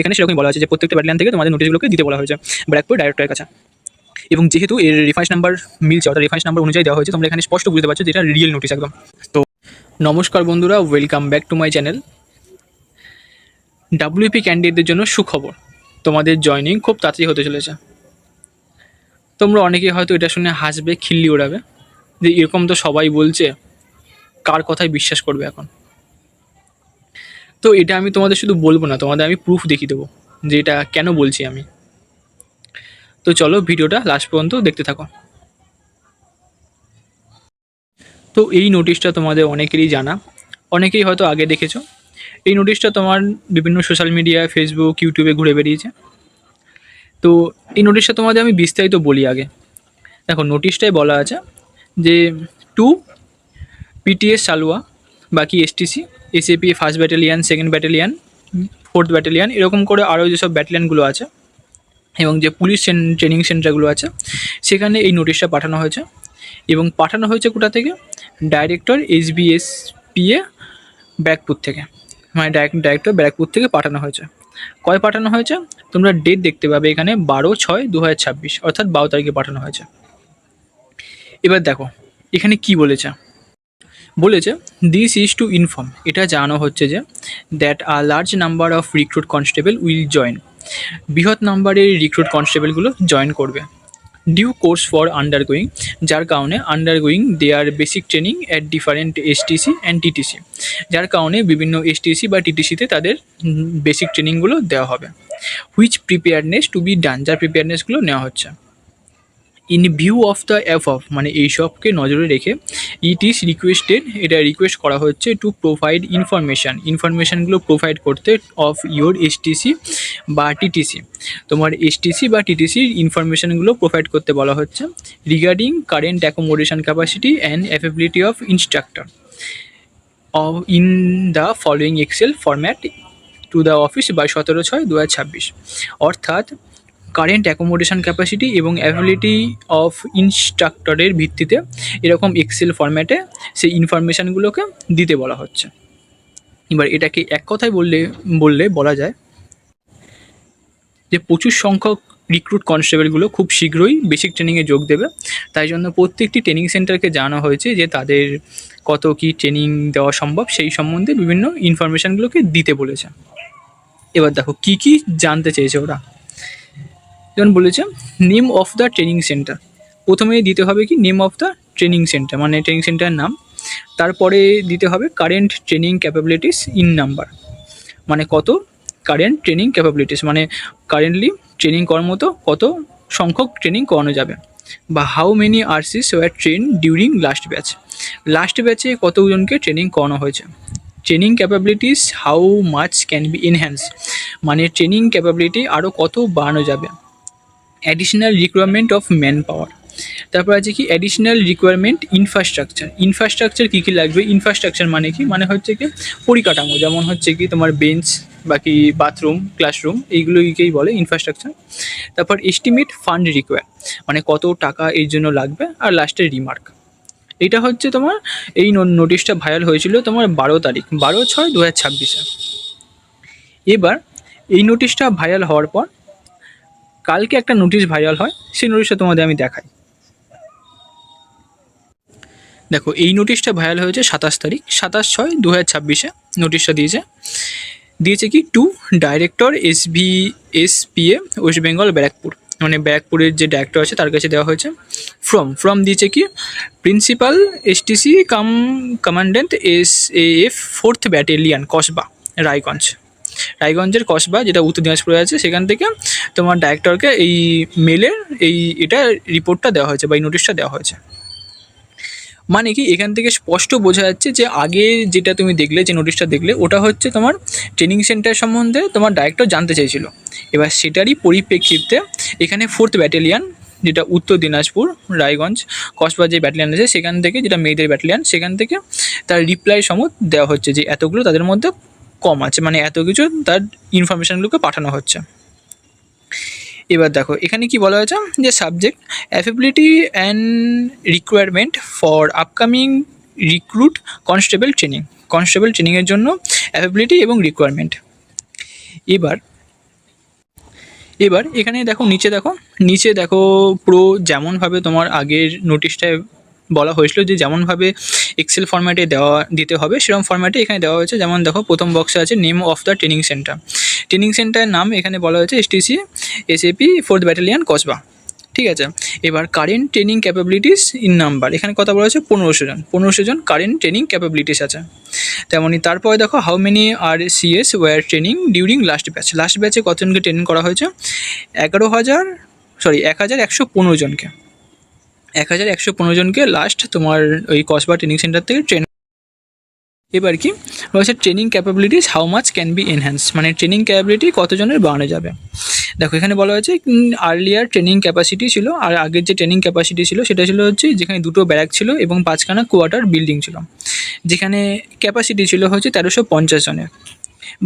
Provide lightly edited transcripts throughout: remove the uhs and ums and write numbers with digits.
এখানে সেরকমই বলা আছে যে প্রত্যেকটা ব্যাটালিয়ান থেকে তোমাদের নোটিশগুলোকে দিতে বলা হয়েছে ব্যারাকপুর ডাইরেক্টরের কাছে। এবং যেহেতু এর রেফারেন্স নাম্বার মিলছে, অর্থাৎ রেফারেন্স নাম্বার অনুযায়ী দেওয়া হয়েছে, তোমরা এখানে স্পষ্ট বুঝতে পারছো যে এটা রিয়েল নোটিশ একদম। তো নমস্কার বন্ধুরা, welcome back to my channel. WP ক্যান্ডিডেটদের জন্য সুখবর, তোমাদের জয়নিং খুব তাড়াতাড়ি হতে চলেছে। তোমরা অনেকেই হয়তো এটা শুনে হাসবে, খিল্লি ওড়াবে যে এরকম তো সবাই বলছে, কার কথায় বিশ্বাস করবে এখন। তো এটা আমি তোমাদের শুধু বলবো না, তোমাদের আমি প্রুফ দেখিয়ে দেবো যে এটা কেন বলছি আমি। তো চলো ভিডিওটা লাস্ট পর্যন্ত দেখতে থাকো। তো এই নোটিশটা তোমাদের অনেকেরই জানা, অনেকেই হয়তো আগে দেখেছো। এই নোটিশটা তোমার বিভিন্ন সোশ্যাল মিডিয়া, ফেসবুক, ইউটিউবে ঘুরে বেরিয়েছে। তো এই নোটিশটা তোমাদের আমি বিস্তারিত বলি আগে। দেখো, নোটিশটায় বলা আছে যে টু পিটিএস সালুয়া, বাকি STC, SAP first battalion, second battalion, fourth battalion, এরকম করে আরও যেসব ব্যাটালিয়ানগুলো আছে এবং যে পুলিশ ট্রেনিং সেন্টারগুলো আছে সেখানে এই নোটিশটা পাঠানো হয়েছে। এবং পাঠানো হয়েছে কোথা থেকে? ডাইরেক্টর SBSPA ব্যারাকপুর থেকে, মানে ডাইরেক্টর ব্যারাকপুর থেকে পাঠানো হয়েছে। কয় পাঠানো হয়েছে? তোমরা ডেট দেখতে পাবে এখানে 12/6/2026, অর্থাৎ 12 তারিখে পাঠানো হয়েছে। এবার দেখো এখানে কি বলেছে। দিস ইজ টু ইনফর্ম, এটা জানানো হচ্ছে যে that a large number of recruit constable will join, বৃহৎ নাম্বারের রিক্রুট কনস্টেবলগুলো জয়েন করবে। ডিউ কোর্স ফর আন্ডারগোয়িং, যার কারণে undergoing their basic training at different STC and TTC, যার কারণে বিভিন্ন STC বা TTCতে তাদের বেসিক ট্রেনিংগুলো দেওয়া হবে। Which preparedness to be done, যার প্রিপেয়ারনেসগুলো নেওয়া হচ্ছে। In view of the above, মানে এইসবকে নজরে রেখে ইট ইজ রিকোয়েস্টেড, এটা রিকোয়েস্ট করা হচ্ছে টু প্রোভাইড ইনফরমেশানগুলো প্রোভাইড করতে অফ ইয়োর STC বা TTC, তোমার STC বা TTCর ইনফরমেশানগুলো প্রোভাইড করতে বলা হচ্ছে regarding current accommodation capacity and availability of instructor in the following excel format to the office by 17/6/2026, অর্থাৎ কারেন্ট অ্যাকোমোডেশন ক্যাপাসিটি এবং অ্যাভেবিলিটি অফ ইনস্ট্রাক্টরের ভিত্তিতে এরকম এক্সেল ফরম্যাটে সেই ইনফরমেশানগুলোকে দিতে বলা হচ্ছে। এবার এটাকে এক কথায় বললে বলা যায় যে প্রচুর সংখ্যক রিক্রুট কনস্টেবলগুলো খুব শীঘ্রই বেসিক ট্রেনিংয়ে যোগ দেবে। তাই জন্য প্রত্যেকটি ট্রেনিং সেন্টারকে জানানো হয়েছে যে তাদের কত কী ট্রেনিং দেওয়া সম্ভব সেই সম্বন্ধে বিভিন্ন ইনফরমেশানগুলোকে দিতে বলেছে। এবার দেখো কী কী জানতে চেয়েছে ওরা। যেমন বলেছে name of the training centre, প্রথমেই দিতে হবে কি name of the training centre, মানে ট্রেনিং সেন্টারের নাম। তারপরে দিতে হবে current training capabilities in number, মানে কত কারেন্ট ট্রেনিং ক্যাপাবিলিটিস, মানে কারেন্টলি ট্রেনিং করার মতো কত সংখ্যক ট্রেনিং করানো যাবে। বা how many RCs were train during last ব্যাচে কতজনকে ট্রেনিং করানো হয়েছে। Training capabilities how much can be enhance, মানে ট্রেনিং ক্যাপাবিলিটি আরও কত বাড়ানো যাবে। Additional requirement of man power, তারপর আছে কি অ্যাডিশনাল রিকোয়ারমেন্ট ইনফ্রাস্ট্রাকচার কী কী লাগবে। ইনফ্রাস্ট্রাকচার মানে কি, মানে হচ্ছে কি পরিকাঠামো, যেমন হচ্ছে কি তোমার বেঞ্চ, বাকি বাথরুম, ক্লাসরুম, এইগুলোকেই বলে ইনফ্রাস্ট্রাকচার। তারপর এস্টিমেট ফান্ড রিকোয়ার, মানে কত টাকা এর জন্য লাগবে। আর লাস্টের রিমার্ক। এটা হচ্ছে তোমার এই নোটিশটা ভাইরাল হয়েছিল তোমার 12 তারিখ 12/6/2026। এবার এই নোটিশটা ভাইরাল হওয়ার পর কালকে একটা নোটিশ ভাইরাল হয়, সেই নোটিশটা তোমাদের আমি দেখাই। দেখো এই নোটিশটা ভাইরাল হয়েছে 27 তারিখ 27/6/2026 নোটিশটা দিয়েছে কি to director SBSPA West Bengal Barrackpore, মানে ব্যারাকপুরের যে ডাইরেক্টর আছে তার কাছে দেওয়া হয়েছে। ফ্রম দিয়েছে কি principal STC commandant SAF 4th battalion Kasba রায়গঞ্জের কসবা, যেটা উত্তর দিনাজপুরে আছে, সেখান থেকে তোমার ডাইরেক্টরকে এই মেলের এটা রিপোর্টটা দেওয়া হয়েছে বা এই নোটিশটা দেওয়া হয়েছে। মানে কি এখান থেকে স্পষ্ট বোঝা যাচ্ছে যে আগে যেটা তুমি দেখলে, যে নোটিশটা দেখলে, ওটা হচ্ছে তোমার ট্রেনিং সেন্টার সম্বন্ধে তোমার ডাইরেক্টর জানতে চাইছিল। এবার সেটারই পরিপ্রেক্ষিতে এখানে 4th ব্যাটালিয়ান, যেটা উত্তর দিনাজপুর রায়গঞ্জ কসবা যে ব্যাটালিয়ান আছে সেখান থেকে, যেটা মেয়েদের ব্যাটালিয়ান, সেখান থেকে তার রিপ্লাই সমত দেওয়া হচ্ছে যে এতগুলো তাদের মধ্যে কম আছে, মানে এত কিছু তার ইনফরমেশানগুলোকে পাঠানো হচ্ছে। এবার দেখো এখানে কি বলা হয়েছে যে subject affability and requirement for upcoming recruit constable ট্রেনিংয়ের জন্য অ্যাফেবিলিটি এবং রিকোয়ারমেন্ট। এবার এবার এখানে দেখো, নিচে দেখো পুরো যেমনভাবে তোমার আগের নোটিশটায় বলা হয়েছিল যে যেমনভাবে এক্সেল ফরম্যাটে দিতে হবে, সেরকম ফরম্যাটে এখানে দেওয়া হয়েছে। যেমন দেখো, প্রথম বক্সে আছে name of the training centre. Training সেন্টারের নাম এখানে বলা হয়েছে STC SAP 4th battalion Kasba. ঠিক আছে। এবার current training capabilities in number, এখানে কথা বলা হয়েছে 1500 জন কারেন্ট ট্রেনিং ক্যাপাবিলিটিস আছে। তেমনই তারপরে দেখো how many RCS were training during last ব্যাচে কতজনকে ট্রেনিং করা হয়েছে? 1115 জনকে। 1115 জনকে লাস্ট তোমার ওই কসবা ট্রেনিং সেন্টার থেকে ট্রেন। এবার কি রয়েছে training capabilities how much can be enhance, মানে ট্রেনিং ক্যাপাবিলিটি কতজনের বাড়ানো যাবে। দেখো এখানে বলা হয়েছে আর্লিয়ার ট্রেনিং ক্যাপাসিটি ছিল, আর আগের যে ট্রেনিং ক্যাপাসিটি ছিল সেটা ছিল হচ্ছে যেখানে 2টো ব্যারাক ছিল এবং 5খানা কোয়ার্টার বিল্ডিং ছিল, যেখানে ক্যাপাসিটি ছিল হচ্ছে 1350 জনের।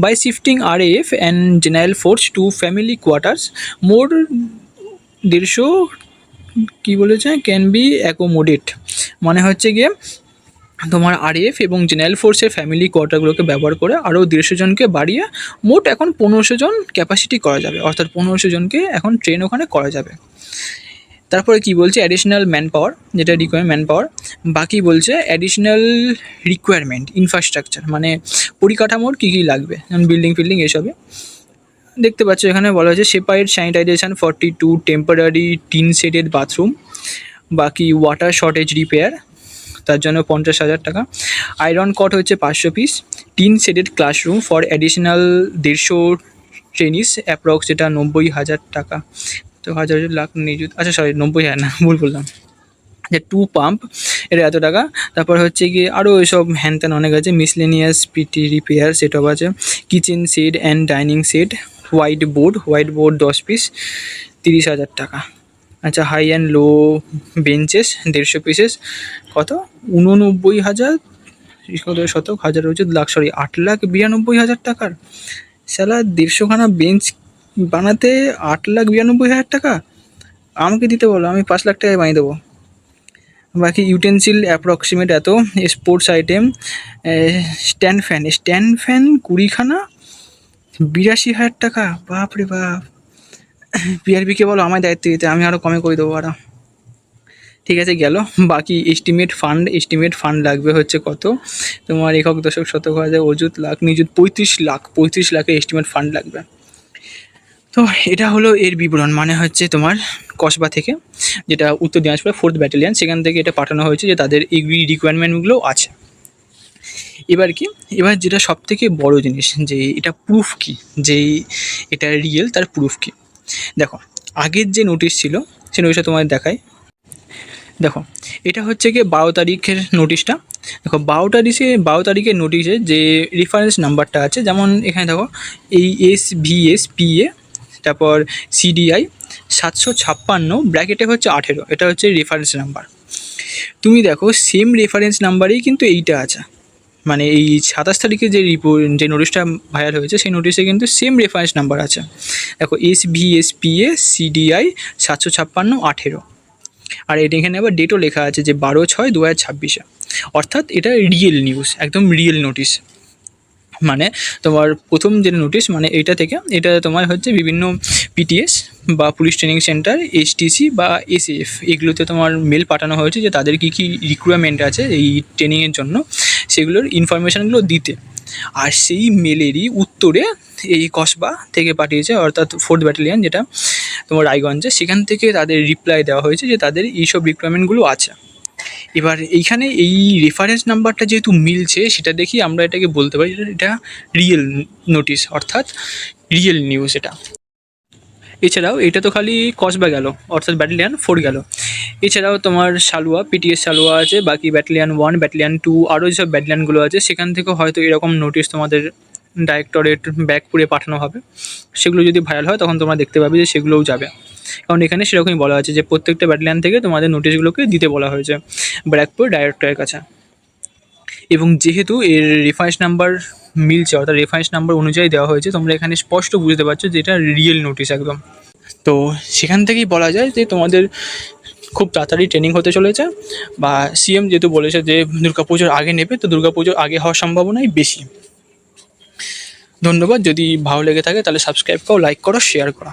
By shifting RAF and general force to family quarters more 150 কী বলেছে ক্যান বি অ্যাকোমোডেট, মানে হচ্ছে গিয়ে তোমার RAF এবং জেনারেল ফোর্সের ফ্যামিলি কোয়ার্টারগুলোকে ব্যবহার করে আরও 150 জনকে বাড়িয়ে মোট এখন 1500 জন ক্যাপাসিটি করা যাবে, অর্থাৎ 1500 জনকে এখন ট্রেন ওখানে করা যাবে। তারপরে কি বলছে অ্যাডিশনাল ম্যান পাওয়ার, যেটা ম্যান পাওয়ার। বাকি বলছে অ্যাডিশনাল রিকোয়ারমেন্ট ইনফ্রাস্ট্রাকচার, মানে পরিকাঠামোর কী কী লাগবে, যেমন বিল্ডিং এসবে দেখতে পাচ্ছ। এখানে বলা হয়েছে separate sanitisation 42 temporary tin shaded bathroom, বাকি ওয়াটার শর্টেজ রিপেয়ার, তার জন্য 50,000 টাকা। আয়রন কট হচ্ছে 500 piece. Tin shaded classroom for additional 150 ট্রেনিস approx, যেটা 90,000 টাকা। তো হাজার লাখ নিযুত, আচ্ছা সরি 90,000 না, ভুল বললাম, যে 2 পাম্প, এটা এত টাকা। তারপর হচ্ছে গিয়ে আরও এসব হ্যান ত্যান অনেক আছে, মিসলেনিয়াস পিটি রিপেয়ার সেটআপ আছে। Kitchen set and dining set, white board 10 piece, 30,000 টাকা। আচ্ছা high and low benches 150 pieces, কত 89,000, কত শতক হাজার হচ্ছে লাখ, সরি 8,92,000 টাকার। শালা 150খানা বেঞ্চ বানাতে 8,92,000 টাকা, আমাকে দিতে বলো, আমি 5 লাখ টাকায় বানিয়ে দেবো। বাকি ইউটেন্সিল অ্যাপ্রক্সিমেট এত। স্পোর্টস আইটেম স্ট্যান্ড ফ্যান 20খানা, 82,000 টাকা, বাপরে বাপ। PRBকে বলো আমায় দায়িত্ব দিতে, আমি আরও কমে করে দেবো আরও। ঠিক আছে গেল। বাকি এস্টিমেট ফান্ড লাগবে হচ্ছে কত, তোমার একক দশক শতক হাজার অযুত লাখ নিযুত 35 লাখের এস্টিমেট ফান্ড লাগবে। তো এটা হলো এর বিবরণ, মানে হচ্ছে তোমার কসবা থেকে, যেটা উত্তর দিনাজপুর 4th ব্যাটালিয়ন, সেখান থেকে এটা পাঠানো হয়েছে যে তাদের এই রিকোয়ারমেন্টগুলো আছে। এবার যেটা সবথেকে বড় জিনিস, যে এটা প্রুফ কী, যে এটা রিয়েল, তার প্রুফ কী। দেখো আগের যে নোটিশ ছিল সেই নোটিশটা তোমাদের দেখায়। দেখো এটা হচ্ছে গিয়ে 12 তারিখের নোটিশটা। দেখো 12 তারিখের নোটিশে যে রেফারেন্স নাম্বারটা আছে, যেমন এখানে দেখো এই SVSPA, তারপর CDI 756 ব্র্যাকেটে হচ্ছে 18, এটা হচ্ছে রেফারেন্স নাম্বার। তুমি দেখো সেম রেফারেন্স নাম্বারেই কিন্তু এইটা আছে, মানে এই 27 তারিখে যে নোটিশটা ভাইরাল হয়েছে সেই নোটিশে কিন্তু সেম রেফারেন্স নাম্বার আছে। দেখো SVSPA CDI 756-18, আর এটা এখানে আবার ডেটও লেখা আছে যে 12/6/2026, অর্থাৎ এটা রিয়েল নিউজ, একদম রিয়েল নোটিশ। মানে তোমার প্রথম যে নোটিশ, মানে এইটা থেকে এটা তোমার হচ্ছে বিভিন্ন PTS বা পুলিশ ট্রেনিং সেন্টার, STC বা SAF, এগুলোতে তোমার মেল পাঠানো হয়েছে যে তাদের কী কী রিকোয়ারমেন্ট আছে এই ট্রেনিংয়ের জন্য, সেগুলোর ইনফরমেশানগুলো দিতে। আর সেই মেলেরই উত্তরে এই কসবা থেকে পাঠিয়েছে, অর্থাৎ 4th ব্যাটালিয়ন, যেটা তোমার রায়গঞ্জে, সেখান থেকে তাদের রিপ্লাই দেওয়া হয়েছে যে তাদের এইসব রিকোয়ারমেন্টগুলো আছে। এবার এইখানে এই রেফারেন্স নাম্বারটা যেহেতু মিলছে, সেটা দেখি আমরা এটাকে বলতে পারি এটা রিয়েল নোটিশ, অর্থাৎ রিয়েল নিউজ এটা। এছাড়াও এটা তো খালি কসবা গেল, অর্থাৎ ব্যাটালিয়ান 4 গেল। এছাড়াও তোমার PTS সালুয়া আছে, বাকি ব্যাটালিয়ান 1, ব্যাটালিয়ান 2, আরও যেসব ব্যাটালিয়ানগুলো আছে সেখান থেকেও হয়তো এরকম নোটিশ তোমাদের ডাইরেক্টরেট ব্যাকপুরে পাঠানো হবে। সেগুলো যদি ভাইরাল হয় তখন তোমরা দেখতে পাবে যে সেগুলোও যাবে, কারণ এখানে সেরকমই বলা আছে যে প্রত্যেকটা ব্যাটালিয়ান থেকে তোমাদের নোটিশগুলোকে দিতে বলা হয়েছে ব্যারাকপুর ডাইরেক্টরের কাছে। এবং যেহেতু এর রেফারেন্স নাম্বার মিলছে, অর্থাৎ রেফারেন্স নাম্বার অনুযায়ী দেওয়া হয়েছে, তোমরা এখানে স্পষ্ট বুঝতে পারছো যে এটা রিয়েল নোটিশ একদম। তো সেখান থেকেই বলা যায় যে তোমাদের খুব তাড়াতাড়ি ট্রেনিং হতে চলেছে, বা CM যেহেতু বলেছে যে দুর্গাপুজোর আগে নেবে, তো দুর্গাপুজোর আগে হওয়ার সম্ভাবনাই বেশি। ধন্যবাদ। যদি ভালো লেগে থাকে তাহলে সাবস্ক্রাইব করো, লাইক করো, শেয়ার করো।